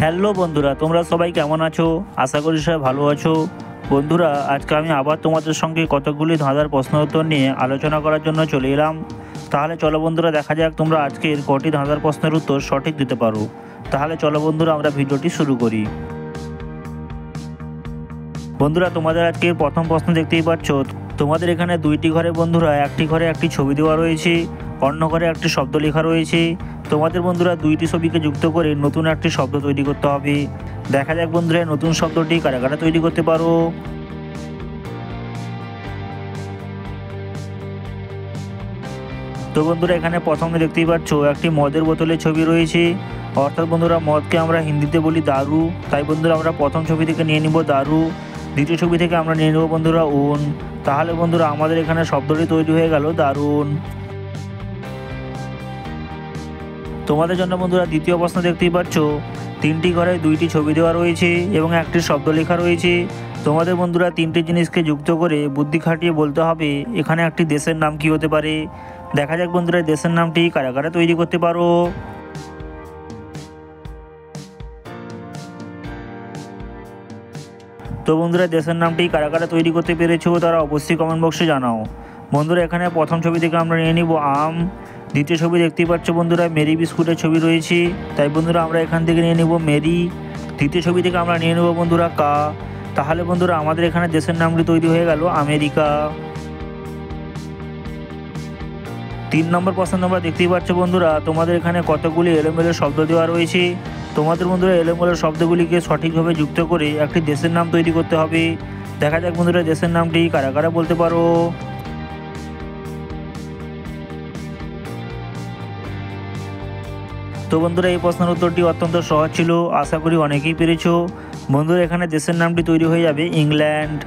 Hello বন্ধুরা, তোমরা সবাই কেমন আছো? আশা করি সবাই ভালো আছো। বন্ধুরা, আজকে আমি আবার তোমাদের সঙ্গে কতকগুলি ধাঁধার প্রশ্ন উত্তর নিয়ে আলোচনা করার জন্য চলে এলাম। তাহলে চলো বন্ধুরা, দেখা যাক তোমরা আজকের কটি ধাঁধার প্রশ্নের উত্তর সঠিক দিতে পারো। তাহলে চলো বন্ধুরা, আমরা ভিডিওটি শুরু করি। বন্ধুরা, তোমাদের আজকের প্রথম প্রশ্ন দেখতেই পাচ্ছ। তোমাদের এখানে দুইটি ঘরে বন্ধুরা, একটি ঘরে একটি ছবি দেওয়া রয়েছে, অন্য ঘরে একটি শব্দ লেখা রয়েছে। তোমাদের বন্ধুরা দুইটি ছবিকে যুক্ত করে নতুন একটি শব্দ তৈরি করতে হবে। দেখা যাক বন্ধুরা, নতুন শব্দটি কারা কারা তৈরি করতে পারো। তো বন্ধুরা, এখানে প্রথমে দেখতেই পাচ্ছ একটি মদের বোতলের ছবি রয়েছে। অর্থাৎ বন্ধুরা, মদকে আমরা হিন্দিতে বলি দারু। তাই বন্ধুরা, আমরা প্রথম ছবি থেকে নিয়ে নিব দারু। দ্বিতীয় ছবি থেকে আমরা নিয়ে নেব বন্ধুরা উন। তাহলে বন্ধুরা, আমাদের এখানে শব্দটি তৈরি হয়ে গেল দারুন। তোমাদের জন্য বন্ধুরা দ্বিতীয় প্রশ্ন দেখতেই পাচ্ছ। তিনটি ঘরে দুইটি ছবি দেওয়া রয়েছে এবং একটি শব্দ লেখা রয়েছে। তোমাদের বন্ধুরা তিনটি জিনিসকে যুক্ত করে বুদ্ধি খাটিয়ে বলতে হবে এখানে একটি দেশের নাম কি হতে পারে। দেখা যাক বন্ধুরা, দেশের নামটি কারা কারা তৈরি করতে পারো। তো বন্ধুরা, দেশের নামটি কারা কারা তৈরি করতে পেরেছো তারা অবশ্যই কমেন্ট বক্সে জানাও। বন্ধুরা, এখানে প্রথম ছবি থেকে আমরা নিয়ে নিব আম। দ্বিতীয় ছবি দেখতেই পাচ্ছ বন্ধুরা, মেরি বিস্কুটের ছবি রয়েছে। তাই বন্ধুরা, আমরা এখান থেকে নিয়ে নেব মেরি। তৃতীয় ছবি থেকে আমরা নিয়ে নেব বন্ধুরা কা। তাহলে বন্ধুরা, আমাদের এখানে দেশের নামটি তৈরি হয়ে গেল আমেরিকা। 3 নম্বর প্রশ্ন তোমরা দেখতেই পাচ্ছ বন্ধুরা, তোমাদের এখানে কতগুলি এলোমেলো শব্দ দেওয়া রয়েছে। তোমাদের বন্ধুরা এলোমেলো শব্দগুলিকে সঠিকভাবে যুক্ত করে একটি দেশের নাম তৈরি করতে হবে। দেখা যাক বন্ধুরা, দেশের নামটি কারা কারা বলতে পারো। তো বন্ধুরা, এই প্রশ্নের উত্তরটি অত্যন্ত সহজ ছিল, আশা করি অনেকেই পেরেছো। বন্ধুরা, এখানে দেশের নামটি তৈরি হয়ে যাবে ইংল্যান্ড।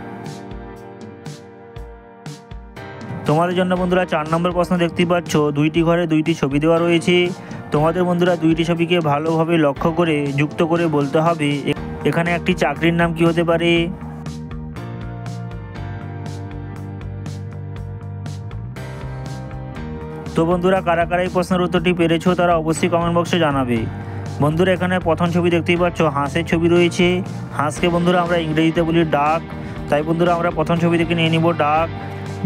তোমাদের জন্য বন্ধুরা 4 নম্বর প্রশ্ন দেখতেই পাচ্ছ, দুইটি ঘরে দুইটি ছবি দেওয়া রয়েছে। তোমাদের বন্ধুরা দুইটি ছবিকে ভালোভাবে লক্ষ্য করে যুক্ত করে বলতে হবে এখানে একটি চাকরির নাম কি হতে পারে। তো বন্ধুরা, কারা কারা এই প্রশ্নের উত্তরটি পেরেছো তারা অবশ্যই কমেন্ট বক্সে জানাবে। বন্ধুরা, এখানে প্রথম ছবি দেখতেই পাচ্ছ হাঁসের ছবি রয়েছে। হাঁসকে বন্ধুরা আমরা ইংরেজিতে বলি ডাক। তাই বন্ধুরা, আমরা প্রথম ছবি থেকে নিয়ে নিব ডাক।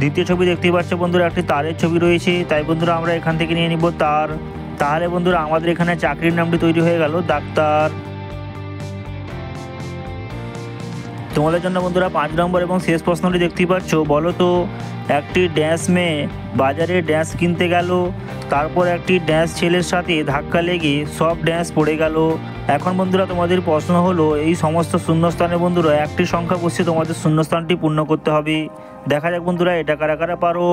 দ্বিতীয় ছবি দেখতেই পাচ্ছ বন্ধুরা, একটি তারের ছবি রয়েছে। তাই বন্ধুরা, আমরা এখান থেকে নিয়ে নিব তার। তাহলে বন্ধুরা, আমাদের এখানে চাকরির নামটি তৈরি হয়ে গেল ডাক্তার। তোমাদের জন্য বন্ধুরা 5 নম্বর এবং শেষ প্রশ্নটি দেখতেই পাচ্ছ, বলো তো একটি ড্যাশ মেয়ে বাজারে ড্যাশ কিনতে গেল, তারপর একটি ড্যাশ ছেলের সাথে ধাক্কা লেগে সব ড্যাশ পড়ে গেল। এখন বন্ধুরা, তোমাদের প্রশ্ন হলো এই সমস্ত শূন্যস্থানে বন্ধুরা একটি সংখ্যা বসিয়ে তোমাদের শূন্যস্থানটি পূর্ণ করতে হবে। দেখা যাক বন্ধুরা, এটা কারা কারা পারো।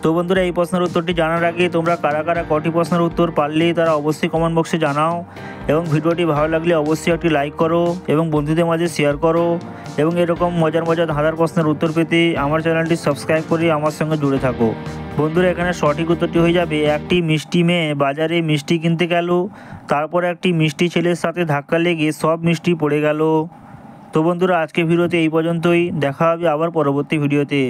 তো বন্ধুরা, এই প্রশ্নের উত্তরটি জানার আগে তোমরা কারা কারা কটি প্রশ্নের উত্তর পারলেই তারা অবশ্যই কমেন্ট বক্সে জানাও। এবং ভিডিওটি ভালো লাগলে অবশ্যই একটি লাইক করো এবং বন্ধুদের মাঝে শেয়ার করো। এবং এরকম মজার মজার ধাঁধার প্রশ্নের উত্তর পেতে আমার চ্যানেলটি সাবস্ক্রাইব করে আমার সঙ্গে জুড়ে থাকো। বন্ধুরা, এখানে সঠিক উত্তরটি হয়ে যাবে একটি মিষ্টি মেয়ে বাজারে মিষ্টি কিনতে গেল, তারপর একটি মিষ্টি ছেলের সাথে ধাক্কা লেগে সব মিষ্টি পড়ে গেল। তো বন্ধুরা, আজকে ভিডিওতে এই পর্যন্তই। দেখা হবে আবার পরবর্তী ভিডিওতে।